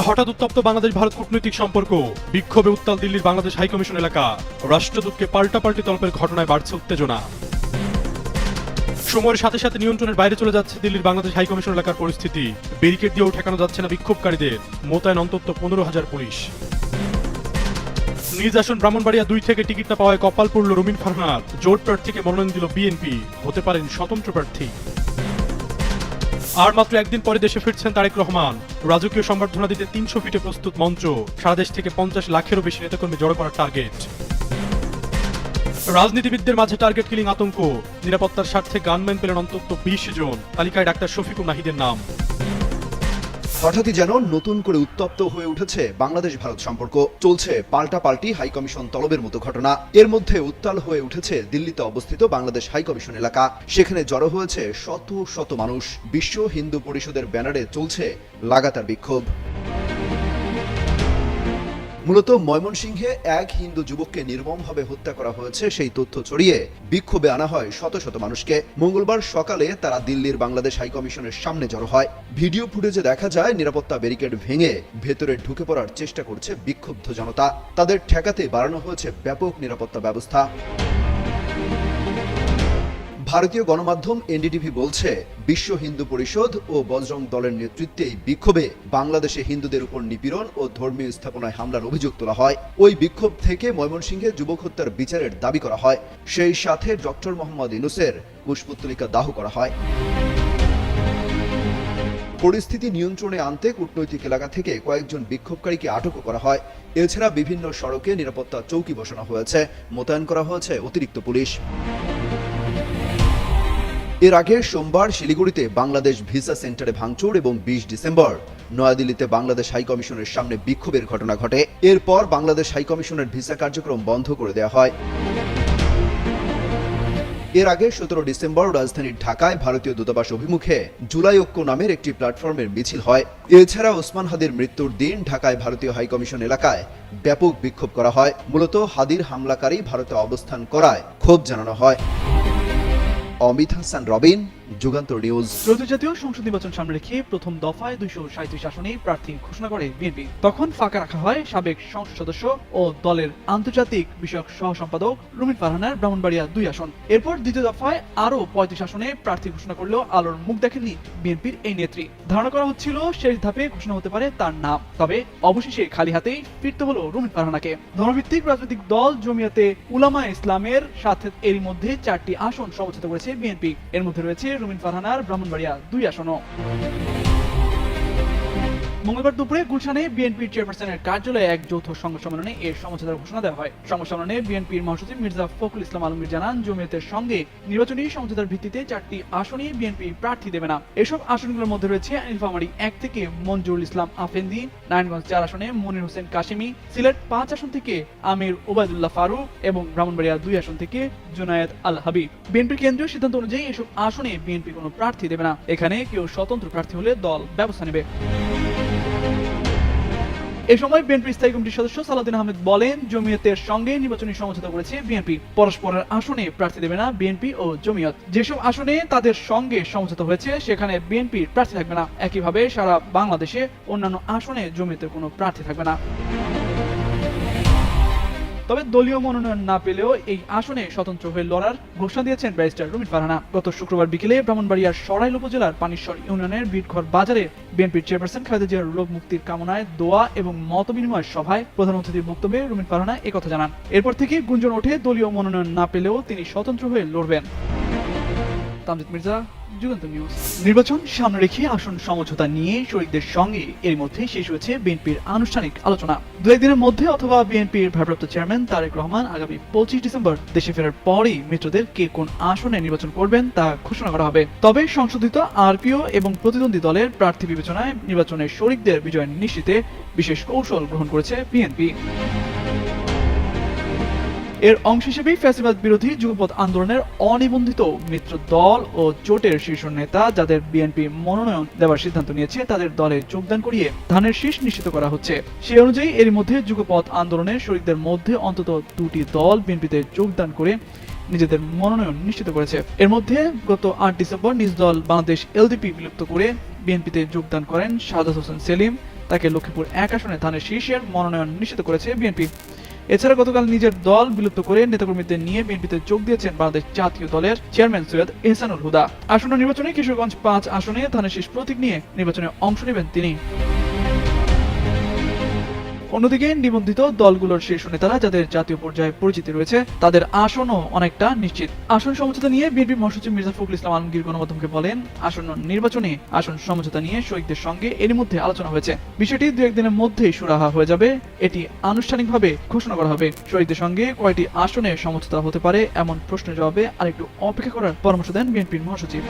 হঠাৎ উত্তপ্ত বাংলাদেশ ভারত কূটনৈতিক সম্পর্ক, বিক্ষোভে উত্তাল দিল্লির বাংলাদেশ হাইকমিশন এলাকা, রাষ্ট্রদূতকে পাল্টাপাল্টি তলপের ঘটনায় বাড়ছে উত্তেজনা। সময়ের সাথে সাথে নিয়ন্ত্রণের বাইরে চলে যাচ্ছে দিল্লির বাংলাদেশ হাইকমিশন এলাকার পরিস্থিতি। ব্যারিকেড দিয়েও ঠেকানো যাচ্ছে না বিক্ষোভকারীদের, মোতায়েন অন্তত 15,000 পুলিশ। নিজ আসন ব্রাহ্মণবাড়িয়া 2 থেকে টিকিট না পাওয়ায় কপাল পড়ল রুমিন ফারহানার। জোট প্রার্থীকে মনোনয়ন দিল বিএনপি, হতে পারেন স্বতন্ত্র প্রার্থী। আর মাত্র একদিন পরে দেশে ফিরছেন তারেক রহমান। রাজকীয় সম্বর্ধনা দিতে 300 ফিটে প্রস্তুত মঞ্চ, সারা দেশ থেকে 50 লাখেরও বেশি নেতাকর্মী জড়ো করার টার্গেট। রাজনীতিবিদদের মাঝে টার্গেট কিলিং আতঙ্ক, নিরাপত্তার স্বার্থে গানম্যান পেলেন অন্তত 20 জন, তালিকায় ডাক্তার শফিকুর নাহিদের নাম। হঠাৎই যেন নতুন করে উত্তপ্ত হয়ে উঠেছে বাংলাদেশ ভারত সম্পর্ক। চলছে পাল্টাপাল্টি হাইকমিশন তলবের মতো ঘটনা। এর মধ্যে উত্তাল হয়ে উঠেছে দিল্লিতে অবস্থিত বাংলাদেশ হাইকমিশন এলাকা। সেখানে জড়ো হয়েছে শত শত মানুষ। বিশ্ব হিন্দু পরিষদের ব্যানারে চলছে লাগাতার বিক্ষোভ। মূলত ময়মনসিংহে এক হিন্দু যুবককে নির্মমভাবে হত্যা করা হয়েছে সেই তথ্য ছড়িয়ে বিক্ষোভে আনা হয় শত শত মানুষকে। মঙ্গলবার সকালে তারা দিল্লির বাংলাদেশ হাইকমিশনের সামনে জড়ো হয়। ভিডিও ফুটেজে দেখা যায় নিরাপত্তা ব্যারিকেড ভেঙে ভেতরে ঢুকে পড়ার চেষ্টা করছে বিক্ষুব্ধ জনতা। তাদের ঠেকাতে বাড়ানো হয়েছে ব্যাপক নিরাপত্তা ব্যবস্থা। ভারতীয় গণমাধ্যম এনডিটিভি বলছে, বিশ্ব হিন্দু পরিষদ ও বজরং দলের নেতৃত্বে এই বিক্ষোভে বাংলাদেশে হিন্দুদের উপর নিপীড়ন ও ধর্মীয় স্থাপনায় হামলার অভিযোগ তোলা হয়। ওই বিক্ষোভ থেকে ময়মনসিংহে যুবক হত্যার বিচারের দাবি করা হয়। সেই সাথে ডক্টর মোহাম্মদ ইউনূসের পুষ্পোত্তলিকা দাহ করা হয়। পরিস্থিতি নিয়ন্ত্রণে আনতে কূটনৈতিক এলাকা থেকে কয়েকজন বিক্ষোভকারীকে আটকও করা হয়। এছাড়া বিভিন্ন সড়কে নিরাপত্তা চৌকি বসানো হয়েছে, মোতায়েন করা হয়েছে অতিরিক্ত পুলিশ। এর আগে সোমবার শিলিগুড়িতে বাংলাদেশ ভিসা সেন্টারে ভাঙচুর এবং 20 ডিসেম্বর নয়াদিল্লিতে বাংলাদেশ হাইকমিশনের সামনে বিক্ষোভের ঘটনা ঘটে। এরপর বাংলাদেশ হাইকমিশনের ভিসা কার্যক্রম বন্ধ করে দেওয়া হয়। এর আগে 17 ডিসেম্বর রাজধানীর ঢাকায় ভারতীয় দূতাবাস অভিমুখে জুলাই ঐক্য নামের একটি প্ল্যাটফর্মের মিছিল হয়। এছাড়া ওসমান হাদির মৃত্যুর দিন ঢাকায় ভারতীয় হাইকমিশন এলাকায় ব্যাপক বিক্ষোভ করা হয়। মূলত হাদির হামলাকারী ভারতে অবস্থান করায় ক্ষোভ জানানো হয়। অমিত হাসান রবিন, যুগান্তর নিউজ। ত্রয়োদশ জাতীয় সংসদ নির্বাচন সামনে রেখে প্রথম দফায় 237 আসনে প্রার্থী ঘোষণা করে বিএনপি। তখন ফাঁকা রাখা হয় সাবেক সংসদ সদস্য ও দলের আন্তর্জাতিক বিষয়ক সহ সম্পাদক রুমিন ফারহানার ব্রাহ্মণবাড়িয়া 2 আসন। এরপর দ্বিতীয় দফায় আরও 35 আসনে প্রার্থী ঘোষণা করলেও আলোর মুখ দেখেননি বিএনপির এই নেত্রী। ধারণা করা হচ্ছিল শেষ ধাপে ঘোষণা হতে পারে তার নাম, তবে অবশেষে খালি হাতেই ফিরতে হলো রুমিন ফারহানাকে। ধর্মভিত্তিক রাজনৈতিক দল জমিয়াতে উলামা ইসলামের সাথে এরই মধ্যে 4টি আসন সমঝোতা করেছে বিএনপি। এর মধ্যে রয়েছে রুমিন ফারহানার ব্রাহ্মণবাড়িয়া 2 আসনও। মঙ্গলবার দুপুরে গুলশানে বিএনপির চেয়ারপারসনের কার্যালয়ে এক যৌথ সংবাদ সম্মেলনে এর সমঝোতার ঘোষণা দেওয়া হয়। সংবাদ সম্মেলনে বিএনপির মহাসচিব মির্জা ফখরুল ইসলাম আলমগীর জানান, জমিয়তের সঙ্গে নির্বাচনী সমঝোতার ভিত্তিতে 4টি আসনে বিএনপি প্রার্থী দেবে না। এসব আসনগুলোর মধ্যে রয়েছে নীলফামারী 1 থেকে মঞ্জুরুল ইসলাম আফেন্দি, নারায়ণগঞ্জ 4 আসনে মনির হোসেন কাশেমি, সিলেট 5 আসন থেকে আমির ওবায়দুল্লাহ ফারুক এবং ব্রাহ্মণবাড়িয়া 2 আসন থেকে জুনায়েদ আল হাবিব। বিএনপির কেন্দ্রীয় সিদ্ধান্ত অনুযায়ী এসব আসনে বিএনপি কোনো প্রার্থী দেবে না। এখানে কেউ স্বতন্ত্র প্রার্থী হলে দল ব্যবস্থা নেবে। এ সময় বিএনপির স্থায়ী কমিটির সদস্য সালাউদ্দিন আহমেদ বলেন, জমিয়তের সঙ্গে নির্বাচনী সমঝোতা করেছে বিএনপি। পরস্পরের আসনে প্রার্থী দেবে না বিএনপি ও জমিয়ত। যেসব আসনে তাদের সঙ্গে সমঝোতা হয়েছে সেখানে বিএনপির প্রার্থী থাকবে না। একইভাবে সারা বাংলাদেশে অন্যান্য আসনে জমিয়তের কোনো প্রার্থী থাকবে না। তবে দলীয় মনোনয়ন না পেলেও এই আসনে স্বতন্ত্র হয়ে লড়ার ঘোষণা দিয়েছেন ব্যারিস্টার রুমিন ফারহানা। গত শুক্রবার বিকেলে ব্রাহ্মণবাড়িয়ার সরাইল উপজেলার পানিশ্বর ইউনিয়নের বিটঘর বাজারে বিএনপির চেয়ারপারসন খালেদা জিয়ার রোগ মুক্তির কামনায় দোয়া এবং মত বিনিময় সভায় প্রধান অতিথির বক্তব্যে রুমিন ফারহানা একথা জানান। এরপর থেকে গুঞ্জন ওঠে দলীয় মনোনয়ন না পেলেও তিনি স্বতন্ত্র হয়ে লড়বেন। তামজিদ মির্জা, যুগান্তর নিউজ। নির্বাচন সামনে রেখে আসন সমঝোতা নিয়ে শরীকদের সঙ্গে এর মধ্যে শেষ হয়েছে বিএনপির আনুষ্ঠানিক আলোচনা। 2 দিনের মধ্যে অথবা বিএনপির ভারপ্রাপ্ত চেয়ারম্যান তারেক রহমান আগামী 25 ডিসেম্বর দেশে ফেরার পরই মিত্রদের কে কোন আসনে নির্বাচন করবেন তা ঘোষণা করা হবে। তবে সংশোধিত আরপিও এবং প্রতিদ্বন্দ্বী দলের প্রার্থী বিবেচনায় নির্বাচনের শরীকদের বিজয় নিশ্চিতে বিশেষ কৌশল গ্রহণ করেছে বিএনপি। এর অংশ হিসেবেই ফ্যাসিবাদ বিরোধী যুগপৎ আন্দোলনের অনিবন্ধিত মিত্র দল ও জোটের শীর্ষ নেতা যাদের বিএনপি মনোনয়ন দেওয়ার সিদ্ধান্ত নিয়েছে তাদের দলে যোগদান করিয়ে ধানের শীষ নিশ্চিত করা হচ্ছে। সেই অনুযায়ী এর মধ্যে যুগপৎ আন্দোলনের শরীকদের মধ্যে অন্তত 2টি দল বিএনপিতে যোগদান করে নিজেদের মনোনয়ন নিশ্চিত করেছে। এর মধ্যে গত 8 ডিসেম্বর নিজ দল বাংলাদেশ এলডিপি বিলুপ্ত করে বিএনপিতে যোগদান করেন শাহাদাত হোসেন সেলিম, তাকে লক্ষ্মীপুর 1 আসনে ধানের শীর্ষের মনোনয়ন নিশ্চিত করেছে বিএনপি। এছাড়া গতকাল নিজের দল বিলুপ্ত করে নেতাকর্মীদের নিয়ে বিএনপিতে যোগ দিয়েছেন বাংলাদেশ জাতীয় দলের চেয়ারম্যান সৈয়দ এহসানুল হুদা। আসন্ন নির্বাচনে কিশোরগঞ্জ 5 আসনে ধানের শীষ প্রতীক নিয়ে নির্বাচনে অংশ নেবেন তিনি। অন্যদিকে নিবন্ধিত দলগুলোর শীর্ষ নেতারা যাদের জাতীয় পর্যায়ে পরিচিতি রয়েছে তাদের আসনও অনেকটা নিশ্চিত। আসন সমঝোতা নিয়ে বিএনপি মহাসচিব মির্জা ফখরুল ইসলাম আলমগীর গণমাধ্যমকে বলেন, আসন্ন নির্বাচনে আসন সমঝোতা নিয়ে শহীদদের সঙ্গে এরই মধ্যে আলোচনা হয়েছে। বিষয়টি 2-1 দিনের মধ্যেই সুরাহা হয়ে যাবে, এটি আনুষ্ঠানিকভাবে ঘোষণা করা হবে। শহীদদের সঙ্গে কয়টি আসনে সমঝোতা হতে পারে এমন প্রশ্নের জবাবে আরেকটু অপেক্ষা করার পরামর্শ দেন বিএনপির মহাসচিব।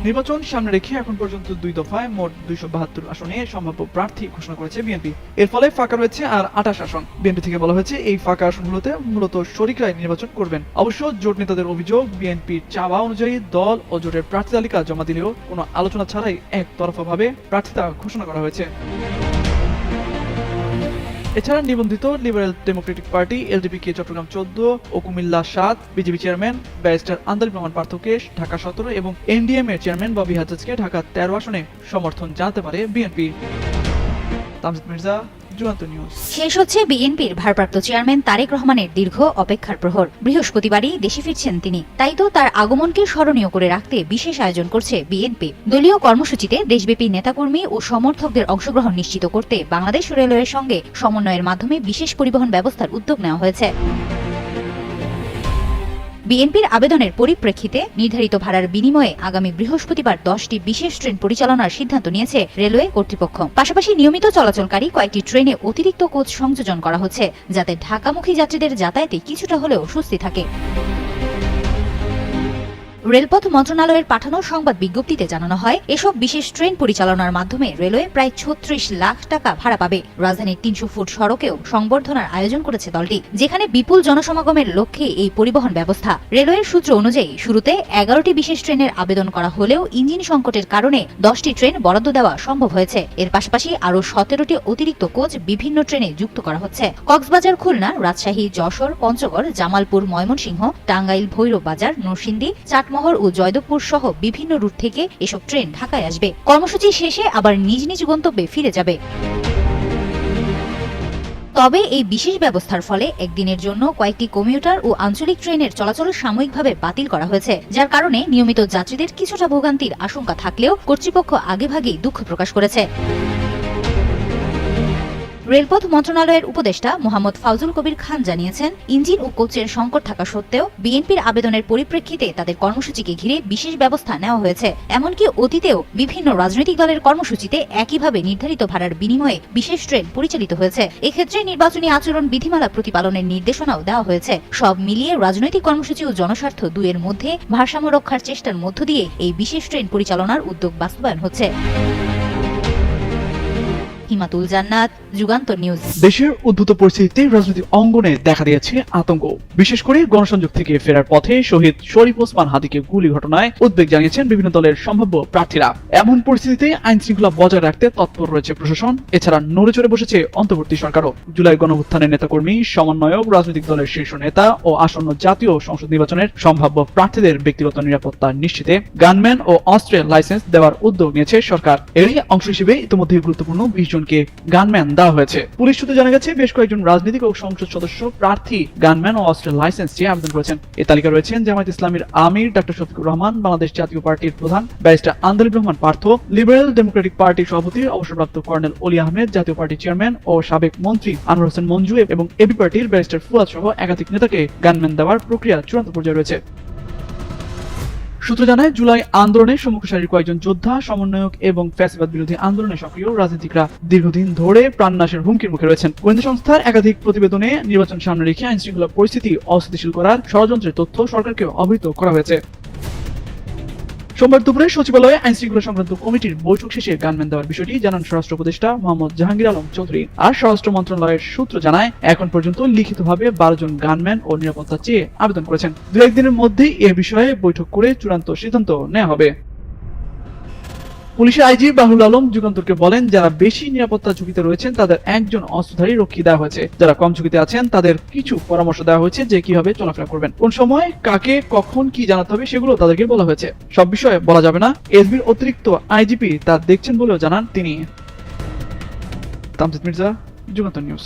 নির্বাচন সামনে রেখে এখন পর্যন্ত 2 দফায় মোট 272 আসনে সম্ভাব্য প্রার্থী ঘোষণা করেছে বিএনপি। এর ফলে ফাঁকা রয়েছে আর 28 আসন। বিএনপি থেকে বলা হয়েছে এই ফাঁকা আসনগুলোতে মূলত শরিকরাই নির্বাচন করবেন। অবশ্য জোট নেতাদের অভিযোগ, বিএনপির চাওয়া অনুযায়ী দল ও জোটের প্রার্থী তালিকা জমা দিলেও কোনো আলোচনা ছাড়াই একতরফাভাবে প্রার্থিতা ঘোষণা করা হয়েছে। এছাড়া নিবন্ধিত লিবারেল ডেমোক্রেটিক পার্টি এলডিপি-কে চট্টগ্রাম 14 ও Cumilla 7, BJP chairman barrister Andaleeb Rahman পার্থকে ঢাকা 17 এবং এনডিএম এর চেয়ারম্যান ববি হাজ্জাজকে ঢাকা 13 আসনে সমর্থন জানাতে পারে বিএনপি। তামজিদ মির্জা, যুগান্ত নিউজ। শেষ হচ্ছে বিএনপির ভারপ্রাপ্ত চেয়ারম্যান তারেক রহমানের দীর্ঘ অপেক্ষার প্রহর। বৃহস্পতিবারই দেশে ফিরছেন তিনি, তাই তো তার আগমনকে স্মরণীয় করে রাখতে বিশেষ আয়োজন করছে বিএনপি। দলীয় কর্মসূচিতে দেশব্যাপী নেতাকর্মী ও সমর্থকদের অংশগ্রহণ নিশ্চিত করতে বাংলাদেশ রেলওয়ের সঙ্গে সমন্বয়ের মাধ্যমে বিশেষ পরিবহন ব্যবস্থার উদ্যোগ নেওয়া হয়েছে। বিএনপির আবেদনের পরিপ্রেক্ষিতে নির্ধারিত ভাড়ার বিনিময়ে আগামী বৃহস্পতিবার 10টি বিশেষ ট্রেন পরিচালনার সিদ্ধান্ত নিয়েছে রেলওয়ে কর্তৃপক্ষ। পাশাপাশি নিয়মিত চলাচলকারী কয়েকটি ট্রেনে অতিরিক্ত কোচ সংযোজন করা হচ্ছে, যাতে ঢাকামুখী যাত্রীদের যাতায়াতে কিছুটা হলেও স্বস্তি থাকে। রেলপথ মন্ত্রণালয়ের পাঠানো সংবাদ বিজ্ঞপ্তিতে জানানো হয়, এসব বিশেষ ট্রেন পরিচালনার মাধ্যমে রেলওয়ে প্রায় 36 লাখ টাকা ভাড়া পাবে। রাজধানীর 300 ফুট সড়কেও সংবর্ধনার আয়োজন করেছে দলটি, যেখানে বিপুল জনসমাগমের লক্ষ্যে এই পরিবহন ব্যবস্থা। রেলওয়ের সূত্র অনুযায়ী শুরুতে 11টি বিশেষ ট্রেনের আবেদন করা হলেও ইঞ্জিন সংকটের কারণে 10টি ট্রেন বরাদ্দ দেওয়া সম্ভব হয়েছে। এর পাশাপাশি আরও 17টি অতিরিক্ত কোচ বিভিন্ন ট্রেনে যুক্ত করা হচ্ছে। কক্সবাজার, খুলনা, রাজশাহী, যশোর, পঞ্চগড়, জামালপুর, ময়মনসিংহ, টাঙ্গাইল, ভৈরব বাজার, নরসিংদী, চাটমোহর ও জয়দেবপুর সহ বিভিন্ন রুট থেকে এসব ট্রেন ঢাকায় আসবে। কর্মসূচি শেষে আবার নিজ নিজ গন্তব্যে ফিরে যাবে। তবে এই বিশেষ ব্যবস্থার ফলে একদিনের জন্য কয়েকটি কমিউটার ও আঞ্চলিক ট্রেনের চলাচল সাময়িকভাবে বাতিল করা হয়েছে, যার কারণে নিয়মিত যাত্রীদের কিছুটা ভোগান্তির আশঙ্কা থাকলেও কর্তৃপক্ষ আগেভাগেই দুঃখ প্রকাশ করেছে। রেলপথ মন্ত্রণালয়ের উপদেষ্টা মোহাম্মদ ফাউজুল কবির খান জানিয়েছেন, ইঞ্জিন ও কোচের সংকট থাকা সত্ত্বেও বিএনপির আবেদনের পরিপ্রেক্ষিতে তাদের কর্মসূচিকে ঘিরে বিশেষ ব্যবস্থা নেওয়া হয়েছে। এমনকি অতীতেও বিভিন্ন রাজনৈতিক দলের কর্মসূচিতে একইভাবে নির্ধারিত ভাড়ার বিনিময়ে বিশেষ ট্রেন পরিচালিত হয়েছে। এক্ষেত্রে নির্বাচনী আচরণ বিধিমালা প্রতিপালনের নির্দেশনাও দেওয়া হয়েছে। সব মিলিয়ে রাজনৈতিক কর্মসূচি ও জনস্বার্থ দুয়ের মধ্যে ভারসাম্য রক্ষার চেষ্টার মধ্য দিয়ে এই বিশেষ ট্রেন পরিচালনার উদ্যোগ বাস্তবায়ন হচ্ছে। হিমাতুল জান্নাত, যুগান্তর নিউজ। দেশের উদ্ভূত পরিস্থিতিতে রাজনৈতিক অঙ্গনে দেখা দিয়েছে আতঙ্ক। বিশেষ করে গণসংযোগ থেকে ফেরার পথে শহীদ শরীফ ওসমান হাদিকে গুলি ঘটনায় উদ্বেগ জানিয়েছেন বিভিন্ন দলের সম্ভাব্য প্রার্থীরা। এমন পরিস্থিতিতে আইন শৃঙ্খলা বজায় রাখতে তৎপর রয়েছে প্রশাসন। এছাড়া নড়ে চড়ে বসেছে অন্তর্বর্তী সরকারও। জুলাই গণঅভ্যুত্থানের নেতাকর্মী, সমন্বয়ক, রাজনৈতিক দলের শীর্ষ নেতা ও আসন্ন জাতীয় সংসদ নির্বাচনের সম্ভাব্য প্রার্থীদের ব্যক্তিগত নিরাপত্তা নিশ্চিতে গানম্যান ও অস্ত্রের লাইসেন্স দেওয়ার উদ্যোগ নিয়েছে সরকার। এরই অংশ হিসেবে ইতিমধ্যে গুরুত্বপূর্ণ 20 জনকে গানম্যান দেওয়া হয়েছে। পুলিশ সূত্রে জানা গেছে বেশ কয়েকজন রাজনৈতিক ও সংসদ সদস্য প্রার্থী গানম্যান ও অস্ত্রের লাইসেন্স চেয়ে আবেদন করেছেন। এই তালিকা রয়েছেন জামায়াত ইসলামীর আমির ডক্টর শফিকুর রহমান, বাংলাদেশ জাতীয় পার্টির প্রধান barrister Andaleeb Rahman Partha, liberal Democratic পার্টির সভাপতি অবসরপ্রাপ্ত কর্নেল অলি আহমেদ, জাতীয় পার্টির চেয়ারম্যান ও সাবেক মন্ত্রী আনোয়ার হোসেন মঞ্জু এবং এবি পার্টির ব্যারিস্টার ফুয়াদ সহ একাধিক নেতাকে গানম্যান দেওয়ার প্রক্রিয়া চূড়ান্ত পর্যায়ে রয়েছে। সূত্র জানায়, জুলাই আন্দোলনের সম্মুখ সারির কয়েকজন যোদ্ধা, সমন্বয়ক এবং ফ্যাসিবাদ বিরোধী আন্দোলনে সক্রিয় রাজনীতিকরা দীর্ঘদিন ধরে প্রাণনাশের হুমকির মুখে রয়েছেন। গোয়েন্দা সংস্থার একাধিক প্রতিবেদনে নির্বাচন সামনে রেখে আইন শৃঙ্খলা পরিস্থিতি অস্থিতিশীল করার ষড়যন্ত্রের তথ্য সরকারকে অবহিত করা হয়েছে। সোমবার দুপুরে সচিবালয়ে আইন শৃঙ্খলা সংক্রান্ত কমিটির বৈঠক শেষে গানম্যান দেওয়ার বিষয়টি জানান স্বরাষ্ট্র উপদেষ্টা মোহাম্মদ জাহাঙ্গীর আলম চৌধুরী। আর স্বরাষ্ট্র মন্ত্রণালয়ের সূত্র জানায়, এখন পর্যন্ত লিখিতভাবে 12 জন গানম্যান ও নিরাপত্তা চেয়ে আবেদন করেছেন। 2-1 দিনের মধ্যেই এ বিষয়ে বৈঠক করে চূড়ান্ত সিদ্ধান্ত নেওয়া হবে। পুলিশের আইজি বাহুল আলম যুগান্তরকে বলেন, যারা বেশি নিরাপত্তা ঝুঁকিতে রয়েছেন তাদের একজন অস্ত্রধারী রক্ষী দেওয়া হয়েছে, যারা কম ঝুঁকিতে আছেন তাদের কিছু পরামর্শ দেওয়া হয়েছে যে কিভাবে চলাফেরা করবেন, কোন সময় কাকে কখন কি জানাতে হবে সেগুলো তাদেরকে বলা হয়েছে। সব বিষয়ে বলা যাবে না, এসবির অতিরিক্ত আইজিপি তা দেখছেন বলেও জানান তিনি। তামজিদ মির্জা, যুগান্তর নিউজ।